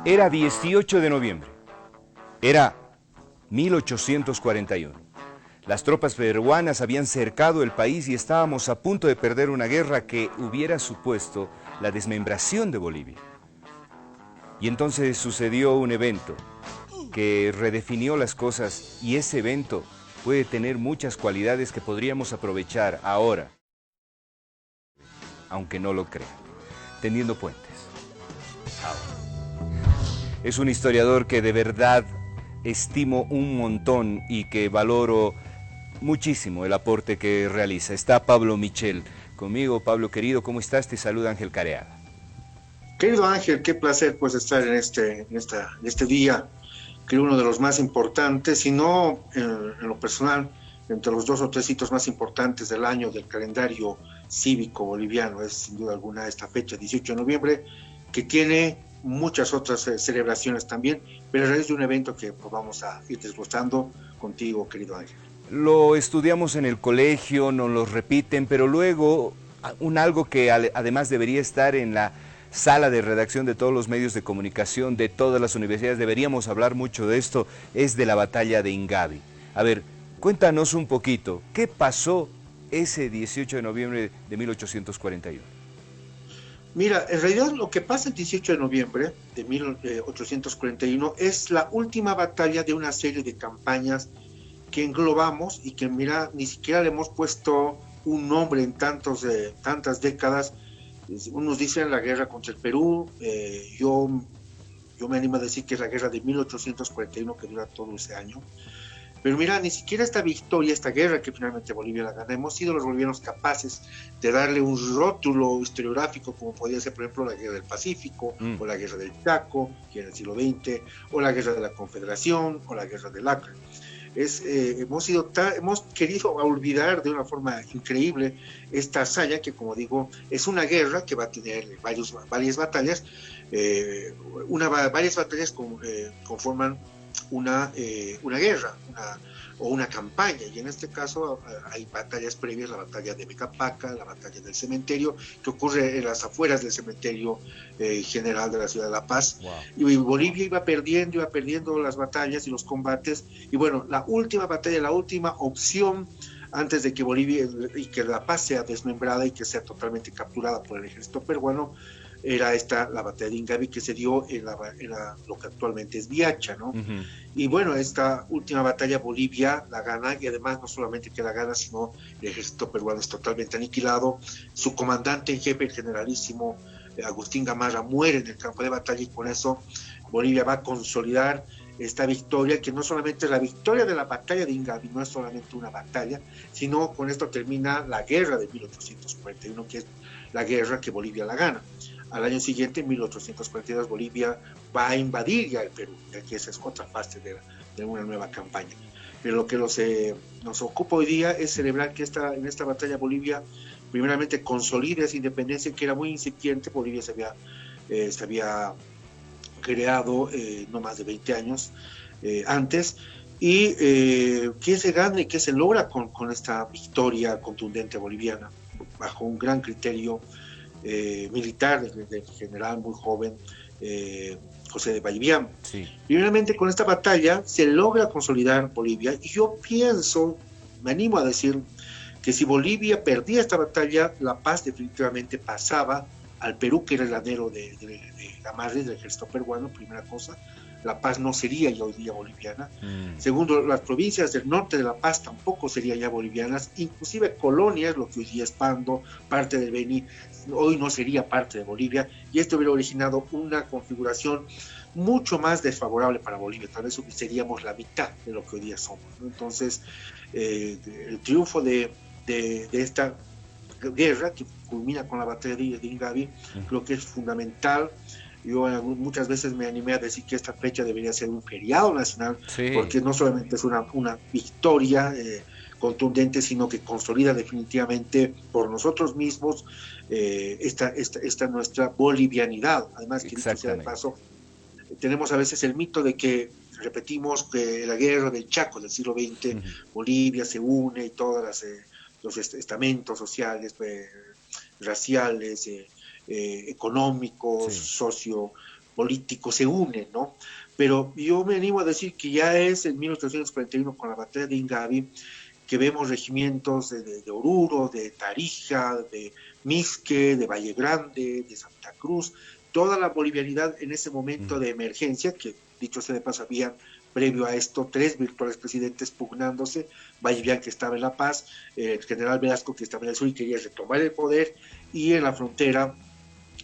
Era 18 de noviembre. Era 1841. Las tropas peruanas habían cercado el país y estábamos a punto de perder una guerra que hubiera supuesto la desmembración de Bolivia. Y entonces sucedió un evento que redefinió las cosas, y ese evento puede tener muchas cualidades que podríamos aprovechar ahora, aunque no lo crean, tendiendo puentes. Ahora. Es un historiador que de verdad estimo un montón y que valoro muchísimo el aporte que realiza. Está Pablo Michel conmigo. Pablo querido, ¿cómo estás? Te saluda Ángel Careaga. Querido Ángel, qué placer pues estar en este día, creo uno de los más importantes, si no en lo personal, entre los 2 o 3 hitos más importantes del año del calendario cívico boliviano. Es sin duda alguna esta fecha, 18 de noviembre, que tiene muchas otras celebraciones también, pero a raíz de un evento que pues, vamos a ir desglosando contigo, querido Ángel. Lo estudiamos en el colegio, nos lo repiten, pero luego algo que además debería estar en la sala de redacción de todos los medios de comunicación, de todas las universidades, deberíamos hablar mucho de esto, es de la batalla de Ingavi. A ver, cuéntanos un poquito, ¿qué pasó ese 18 de noviembre de 1841? Mira, en realidad lo que pasa el 18 de noviembre de 1841 es la última batalla de una serie de campañas que englobamos y que, mira, ni siquiera le hemos puesto un nombre en tantas décadas. Unos dicen la guerra contra el Perú, yo me animo a decir que es la guerra de 1841 que dura todo ese año. Pero mira, ni siquiera esta victoria, esta guerra que finalmente Bolivia la gana, hemos sido los bolivianos capaces de darle un rótulo historiográfico como podía ser, por ejemplo, la guerra del Pacífico, o la guerra del Chaco, que en el siglo XX, o la guerra de la Confederación, o la guerra del Acre. Hemos querido olvidar de una forma increíble esta hazaña que, como digo, es una guerra que va a tener varias batallas. Varias batallas conforman una guerra o una campaña, y en este caso hay batallas previas, la batalla de Mecapaca, la batalla del cementerio, que ocurre en las afueras del cementerio general de la ciudad de La Paz. Wow. Y Bolivia iba perdiendo las batallas y los combates, y bueno, la última batalla, la última opción antes de que Bolivia y que La Paz sea desmembrada y que sea totalmente capturada por el ejército peruano, era la batalla de Ingavi, que se dio en lo que actualmente es Viacha, ¿no? Uh-huh. Y bueno, esta última batalla Bolivia la gana, y además no solamente que la gana, sino el ejército peruano es totalmente aniquilado. Su comandante en jefe, el generalísimo Agustín Gamarra, muere en el campo de batalla, y con eso Bolivia va a consolidar esta victoria, que no solamente es la victoria de la batalla de Ingavi, no es solamente una batalla, sino con esto termina la guerra de 1841, que es la guerra que Bolivia la gana. Al año siguiente, en 1842, Bolivia va a invadir ya el Perú, ya que esa es otra fase de una nueva campaña. Pero lo que nos ocupa hoy día es celebrar que en esta batalla Bolivia primeramente consolida esa independencia, que era muy incipiente. Bolivia se había creado no más de 20 años antes, y que se gana y que se logra con esta victoria contundente boliviana, bajo un gran criterio militar del general muy joven José de Vallivian. Sí. Primeramente, con esta batalla se logra consolidar Bolivia, y yo pienso, me animo a decir, que si Bolivia perdía esta batalla, La Paz definitivamente pasaba al Perú, que era el anhelo de Gamarra, del ejército peruano. Primera cosa, La Paz no sería ya hoy día boliviana. Segundo, las provincias del norte de La Paz tampoco serían ya bolivianas, inclusive colonias, lo que hoy día es Pando, parte del Beni, hoy no sería parte de Bolivia, y esto hubiera originado una configuración mucho más desfavorable para Bolivia. Tal vez seríamos la mitad de lo que hoy día somos, ¿no? Entonces, el triunfo de esta guerra, que culmina con la batalla de Ingavi, creo que es fundamental. Yo muchas veces me animé a decir que esta fecha debería ser un feriado nacional, sí, porque no solamente es una victoria contundente, sino que consolida definitivamente por nosotros mismos esta nuestra bolivianidad. Además, que dicho sea de paso, tenemos a veces el mito de que repetimos que la guerra del Chaco del siglo XX, Bolivia se une, y todos los estamentos sociales, raciales, económicos, sí, políticos se unen, ¿no? Pero yo me animo a decir que ya es en 1841 con la batalla de Ingavi que vemos regimientos de Oruro, de Tarija, de Misque, de Valle Grande, de Santa Cruz, toda la bolivianidad en ese momento de emergencia, que dicho sea de paso, habían previo a esto 3 virtuales presidentes pugnándose, Vallivian que estaba en La Paz, el general Velasco que estaba en el sur y quería retomar el poder, y en la frontera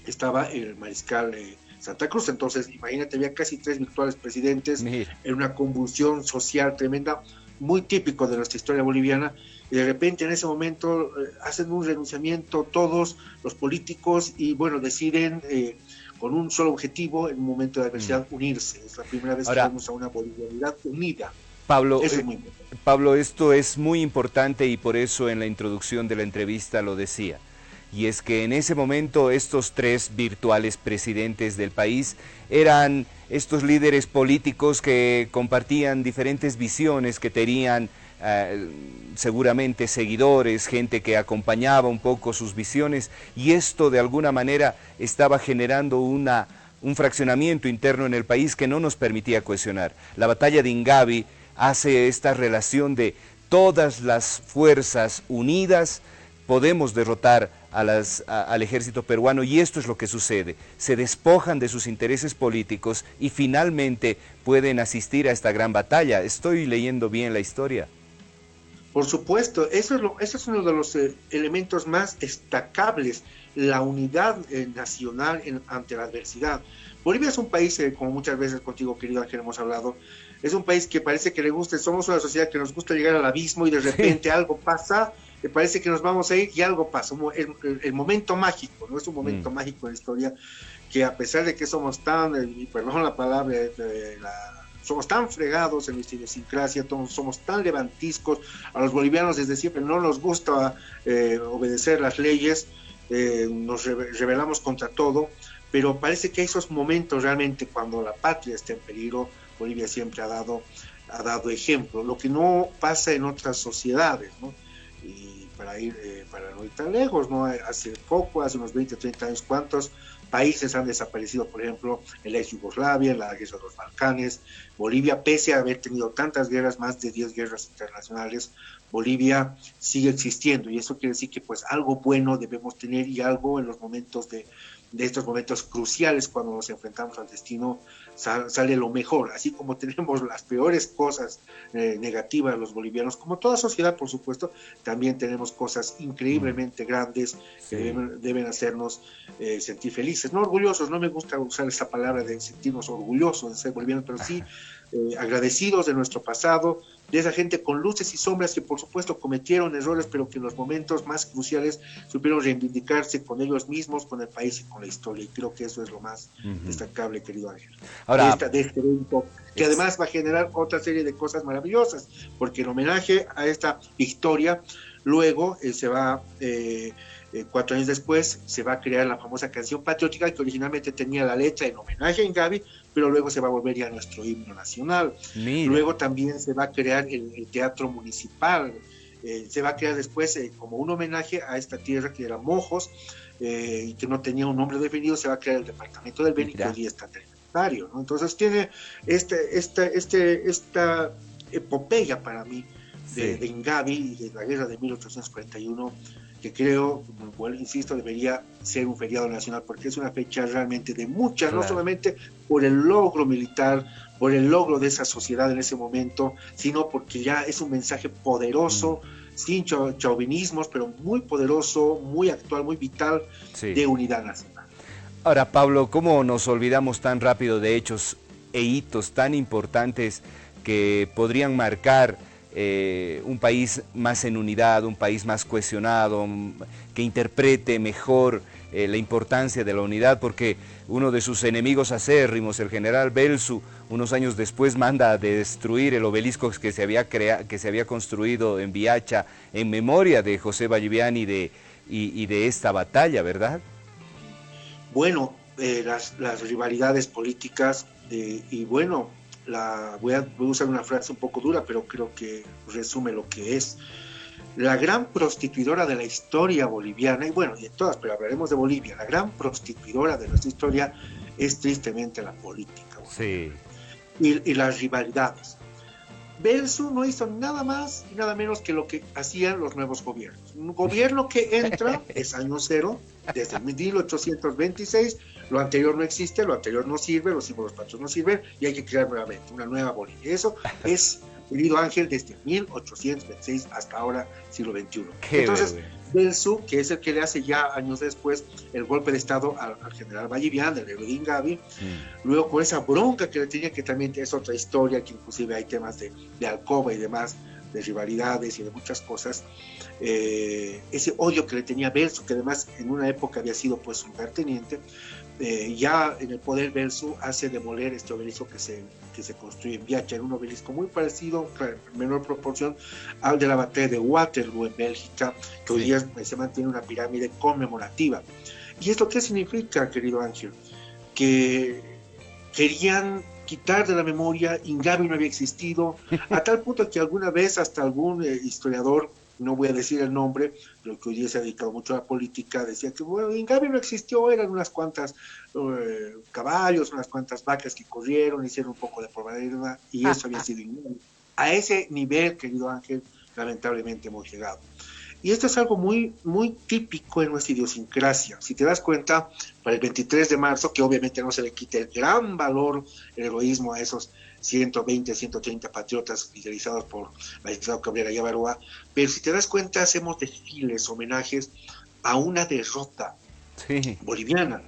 estaba el mariscal Santa Cruz. Entonces, imagínate, había casi 3 virtuales presidentes. Mira, en una convulsión social tremenda, muy típico de nuestra historia boliviana, y de repente en ese momento hacen un renunciamiento todos los políticos y bueno, deciden con un solo objetivo en un momento de adversidad unirse. Es la primera vez que vemos a una bolivianidad unida. Pablo, eso es muy importante. Pablo, esto es muy importante y por eso en la introducción de la entrevista lo decía. Y es que en ese momento estos 3 virtuales presidentes del país eran estos líderes políticos que compartían diferentes visiones, que tenían seguramente seguidores, gente que acompañaba un poco sus visiones, y esto de alguna manera estaba generando un fraccionamiento interno en el país que no nos permitía cohesionar. La batalla de Ingavi hace esta relación de todas las fuerzas unidas, podemos derrotar al ejército peruano, y esto es lo que sucede. Se despojan de sus intereses políticos y finalmente pueden asistir a esta gran batalla. ¿Estoy leyendo bien la historia? Por supuesto, eso es uno de los elementos más destacables, la unidad nacional ante la adversidad. Bolivia es un país, como muchas veces contigo, querido Ángel, hemos hablado, es un país que parece que le gusta, somos una sociedad que nos gusta llegar al abismo y de repente algo pasa, parece que nos vamos a ir y algo pasa, el momento mágico, ¿no? Es un momento mágico en la historia que a pesar de que somos tan, y perdón la palabra, somos tan fregados en nuestra idiosincrasia, somos tan levantiscos, a los bolivianos desde siempre no nos gusta obedecer las leyes, nos rebelamos contra todo, pero parece que hay esos momentos realmente cuando la patria está en peligro. Bolivia siempre ha dado ejemplo, lo que no pasa en otras sociedades, ¿no? Y para no ir tan lejos, ¿no? Hace unos 20, 30 años, ¿cuántos países han desaparecido? Por ejemplo, en la ex Yugoslavia, en la guerra de los Balcanes. Bolivia, pese a haber tenido tantas guerras, más de 10 guerras internacionales, Bolivia sigue existiendo, y eso quiere decir que pues algo bueno debemos tener, y algo en los momentos de estos momentos cruciales cuando nos enfrentamos al destino sale lo mejor, así como tenemos las peores cosas negativas los bolivianos, como toda sociedad por supuesto, también tenemos cosas increíblemente grandes que deben hacernos sentir felices, no orgullosos, no me gusta usar esa palabra de sentirnos orgullosos de ser bolivianos, pero sí agradecidos de nuestro pasado, de esa gente con luces y sombras que por supuesto cometieron errores, pero que en los momentos más cruciales supieron reivindicarse con ellos mismos, con el país y con la historia, y creo que eso es lo más destacable, querido Ángel. Ahora, de este evento, que además va a generar otra serie de cosas maravillosas, porque en homenaje a esta victoria, luego se va... 4 años después se va a crear la famosa canción patriótica que originalmente tenía la letra en homenaje a Ingavi, pero luego se va a volver ya nuestro himno nacional. Mira. Luego también se va a crear el teatro municipal, se va a crear después como un homenaje a esta tierra que era Mojos, y que no tenía un nombre definido, se va a crear el departamento del Beni, que hoy día está tributario, ¿no? Entonces tiene esta epopeya para mí de Ingavi y de la guerra de 1841, que creo, bueno, insisto, debería ser un feriado nacional, porque es una fecha realmente de mucha, no solamente por el logro militar, por el logro de esa sociedad en ese momento, sino porque ya es un mensaje poderoso, sin chauvinismos, pero muy poderoso, muy actual, muy vital, de unidad nacional. Ahora, Pablo, ¿cómo nos olvidamos tan rápido de hechos e hitos tan importantes que podrían marcar un país más en unidad, un país más cohesionado, que interprete mejor la importancia de la unidad? Porque uno de sus enemigos acérrimos, el general Belzu, unos años después manda a destruir el obelisco que se había construido en Viacha en memoria de José Vallivian y de esta batalla, ¿verdad? Bueno, las rivalidades políticas y bueno, voy a usar una frase un poco dura, pero creo que resume lo que es. La gran prostituidora de la historia boliviana, y bueno, y de todas, pero hablaremos de Bolivia, la gran prostituidora de nuestra historia es tristemente la política. Sí. Y las rivalidades. Belsu no hizo nada más y nada menos que lo que hacían los nuevos gobiernos. Un gobierno que entra es año cero, desde 1826, lo anterior no existe, lo anterior no sirve, los símbolos patrios no sirven y hay que crear nuevamente una nueva Bolivia. Eso es, querido Ángel, desde 1826 hasta ahora, siglo XXI. Entonces, Belsu, que es el que le hace ya años después el golpe de Estado al general Vallivian, el héroe de Ingavi, luego con esa bronca que le tenía, que también es otra historia, que inclusive hay temas de alcoba y demás, de rivalidades y de muchas cosas, ese odio que le tenía Belsu, que además en una época había sido pues un lugarteniente, ya en el poder Belsu hace demoler este obelisco que se construye en Viacha, en un obelisco muy parecido, claro, en menor proporción, al de la batalla de Waterloo en Bélgica, que hoy día se mantiene una pirámide conmemorativa. ¿Y esto qué significa, querido Ángel? Que querían quitar de la memoria, Ingavi no había existido, a tal punto que alguna vez hasta algún historiador, no voy a decir el nombre, pero que hoy día se ha dedicado mucho a la política, decía que bueno, Ingavi no existió, eran unas cuantas caballos, unas cuantas vacas que corrieron, hicieron un poco de propaganda y eso había sido Ingavi. A ese nivel, querido Ángel, lamentablemente hemos llegado. Y esto es algo muy, muy típico en nuestra idiosincrasia. Si te das cuenta, para el 23 de marzo, que obviamente no se le quite el gran valor, el heroísmo a esos 120, 130 patriotas liderizados por Magistrado Cabrera y Avaroa, pero si te das cuenta, hacemos desfiles, homenajes a una derrota boliviana.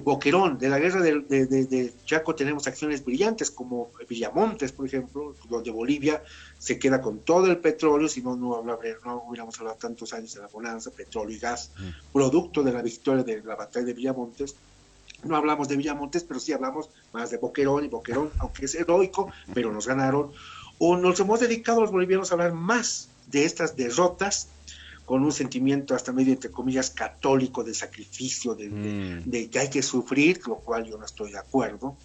Boquerón, de la guerra de Chaco tenemos acciones brillantes como Villamontes, por ejemplo, donde Bolivia se queda con todo el petróleo, si no hubiéramos hablado tantos años de la bonanza, petróleo y gas, producto de la victoria de la batalla de Villamontes. No hablamos de Villamontes, pero sí hablamos más de Boquerón, y Boquerón, aunque es heroico, pero nos ganaron. O nos hemos dedicado los bolivianos a hablar más de estas derrotas, con un sentimiento hasta medio, entre comillas, católico de sacrificio, de que hay que sufrir, lo cual yo no estoy de acuerdo,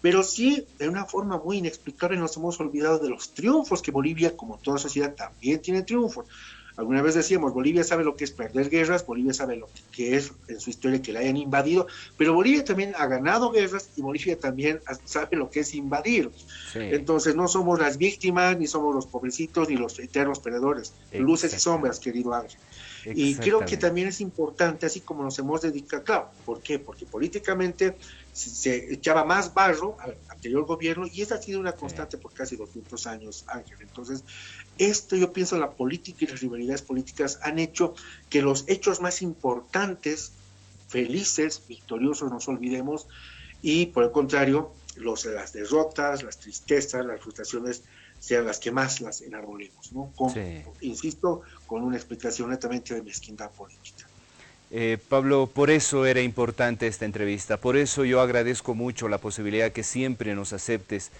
pero sí, de una forma muy inexplicable nos hemos olvidado de los triunfos, que Bolivia, como toda sociedad, también tiene triunfos. Alguna vez decíamos, Bolivia sabe lo que es perder guerras, Bolivia sabe lo que es en su historia que la hayan invadido, pero Bolivia también ha ganado guerras y Bolivia también sabe lo que es invadir. Sí. Entonces no somos las víctimas, ni somos los pobrecitos, ni los eternos perdedores, luces y sombras, querido Ángel. Y creo que también es importante, así como nos hemos dedicado, claro, ¿por qué? Porque políticamente se echaba más barro al anterior gobierno y esa ha sido una constante por casi 200 años, Ángel. Entonces, esto yo pienso, la política y las rivalidades políticas han hecho que los hechos más importantes, felices, victoriosos, no nos olvidemos, y por el contrario, las derrotas, las tristezas, las frustraciones sean las que más las enarbolemos, ¿no? Insisto, con una explicación netamente de mezquindad política. Pablo, por eso era importante esta entrevista, por eso yo agradezco mucho la posibilidad que siempre nos aceptes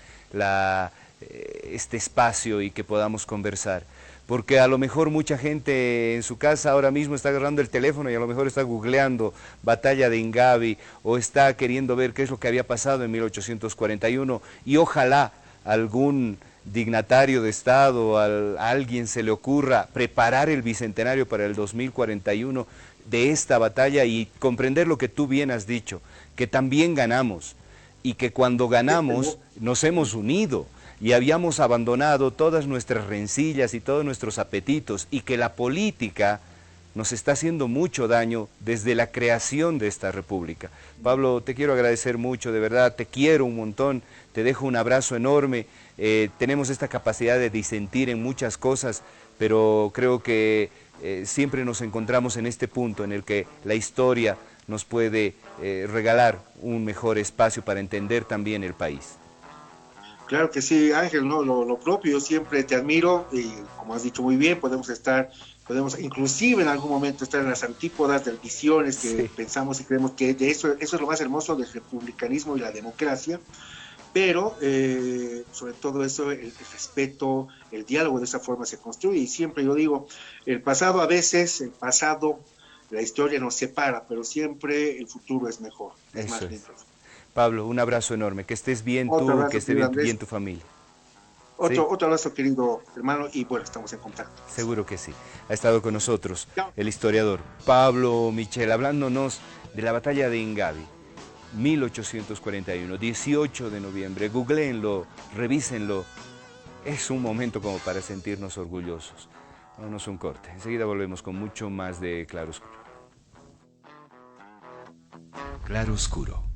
este espacio y que podamos conversar, porque a lo mejor mucha gente en su casa ahora mismo está agarrando el teléfono y a lo mejor está googleando Batalla de Ingavi o está queriendo ver qué es lo que había pasado en 1841 y ojalá algún dignatario de Estado, a alguien se le ocurra preparar el bicentenario para el 2041 de esta batalla y comprender lo que tú bien has dicho, que también ganamos y que cuando ganamos nos hemos unido y habíamos abandonado todas nuestras rencillas y todos nuestros apetitos y que la política nos está haciendo mucho daño desde la creación de esta república. Pablo, te quiero agradecer mucho, de verdad, te quiero un montón, te dejo un abrazo enorme, tenemos esta capacidad de disentir en muchas cosas, pero creo que siempre nos encontramos en este punto en el que la historia nos puede regalar un mejor espacio para entender también el país. Claro que sí, Ángel, no, lo propio, yo siempre te admiro y como has dicho muy bien, podemos inclusive en algún momento estar en las antípodas de visiones que pensamos y creemos que de eso es lo más hermoso del republicanismo y la democracia, pero sobre todo eso, el respeto, el diálogo de esa forma se construye y siempre yo digo, la historia nos separa, pero siempre el futuro es mejor, es más lindo. Pablo, un abrazo enorme, que estés bien tú, que esté bien tu familia. Otro abrazo, querido hermano, y bueno, estamos en contacto. Seguro que sí. Ha estado con nosotros el historiador Pablo Michel, hablándonos de la batalla de Ingavi. 1841, 18 de noviembre, googleenlo, revísenlo. Es un momento como para sentirnos orgullosos. Vámonos un corte, enseguida volvemos con mucho más de Claroscuro. Claroscuro.